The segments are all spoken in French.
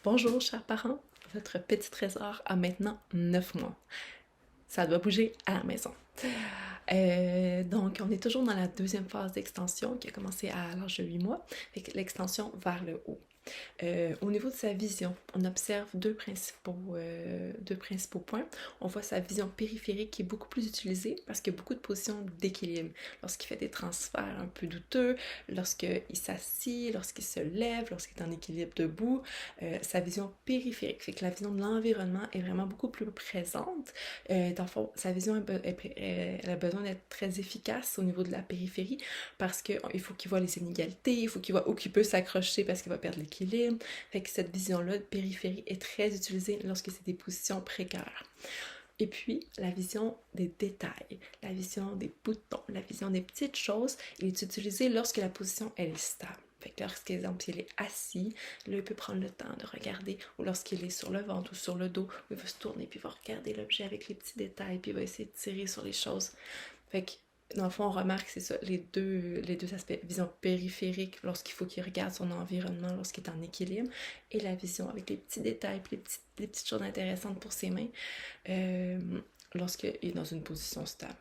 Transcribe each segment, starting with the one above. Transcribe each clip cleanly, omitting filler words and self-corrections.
Bonjour, chers parents. Votre petit trésor a maintenant 9 mois. Ça doit bouger à la maison. Donc, on est toujours dans la deuxième phase d'extension qui a commencé à l'âge de 8 mois, avec l'extension vers le haut. Au niveau de sa vision, on observe deux principaux points. On voit sa vision périphérique qui est beaucoup plus utilisée parce qu'il y a beaucoup de positions d'équilibre. Lorsqu'il fait des transferts un peu douteux, lorsqu'il s'assied, lorsqu'il se lève, lorsqu'il est en équilibre debout, sa vision périphérique fait que la vision de l'environnement est vraiment beaucoup plus présente. Dans le fond, sa vision elle a besoin d'être très efficace au niveau de la périphérie parce qu'il faut qu'il voit les inégalités, il faut qu'il voit où il peut s'accrocher parce qu'il va perdre l'équilibre. Fait que cette vision-là de périphérie est très utilisée lorsque c'est des positions précaires. Et puis, la vision des détails, la vision des boutons, la vision des petites choses, elle est utilisée lorsque la position elle est stable. Fait que lorsqu'exemple, il est assis, là, il peut prendre le temps de regarder, ou lorsqu'il est sur le ventre ou sur le dos, il va se tourner, puis il va regarder l'objet avec les petits détails, puis il va essayer de tirer sur les choses. Fait que dans le fond, on remarque, c'est ça, les deux aspects. Vision périphérique, lorsqu'il faut qu'il regarde son environnement, lorsqu'il est en équilibre, et la vision avec les petits détails, puis les petites choses intéressantes pour ses mains, euh, lorsqu'il est dans une position stable.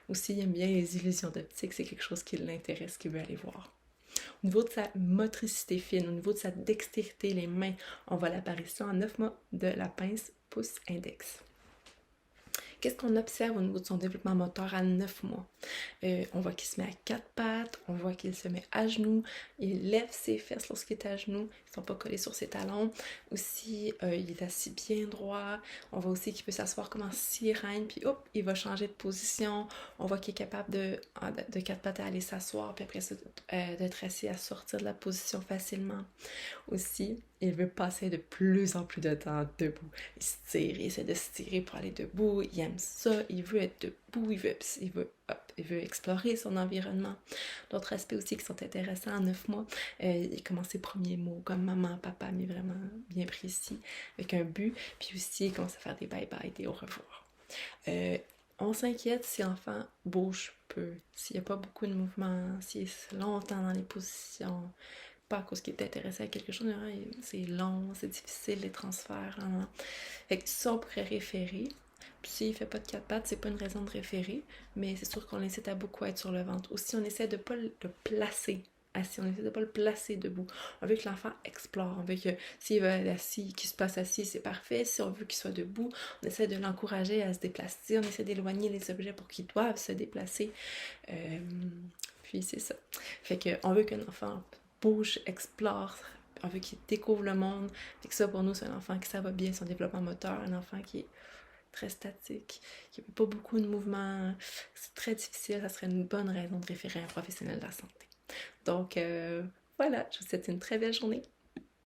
Aussi, il aime bien les illusions d'optique, c'est quelque chose qui l'intéresse, qu'il veut aller voir. Au niveau de sa motricité fine, au niveau de sa dextérité, les mains, on voit l'apparition en 9 mois de la pince pouce-index. Qu'est-ce qu'on observe au niveau de son développement moteur à 9 mois? On voit qu'il se met à quatre pattes, on voit qu'il se met à genoux, il lève ses fesses lorsqu'il est à genoux, ils ne sont pas collés sur ses talons. Aussi, il est assis bien droit. On voit aussi qu'il peut s'asseoir comme en sirène, puis hop, il va changer de position. On voit qu'il est capable de quatre pattes à aller s'asseoir, puis après ça, d'être assis à sortir de la position facilement. Aussi, il veut passer de plus en plus de temps debout. Il se tire, il essaie de se tirer pour aller debout, il aime ça, il veut être debout, il veut explorer son environnement. D'autres aspects aussi qui sont intéressants en 9 mois, il commence ses premiers mots comme maman, papa, mais vraiment bien précis, avec un but, puis aussi il commence à faire des bye-bye, des au revoir. On s'inquiète si l'enfant bouge peu, s'il n'y a pas beaucoup de mouvement, s'il est longtemps dans les positions, pas à cause qu'il est intéressé à quelque chose, c'est long, c'est difficile les transferts. Hein. Fait que ça, on pourrait référer. Puis s'il fait pas de quatre pattes, c'est pas une raison de référer, mais c'est sûr qu'on l'incite à beaucoup être sur le ventre. Aussi, on essaie de pas le placer assis, on essaie de pas le placer debout. On veut que l'enfant explore, on veut que s'il veut être assis, qu'il se passe assis, c'est parfait. Si on veut qu'il soit debout, on essaie de l'encourager à se déplacer, on essaie d'éloigner les objets pour qu'ils doivent se déplacer. Puis c'est ça. Fait que on veut qu'un enfant bouge, explore, on veut qu'il découvre le monde. Fait que ça, pour nous, c'est un enfant qui ça va bien, son développement moteur, un enfant qui est très statique, qui n'a pas beaucoup de mouvement, c'est très difficile, ça serait une bonne raison de référer à un professionnel de la santé. Donc, voilà, je vous souhaite une très belle journée.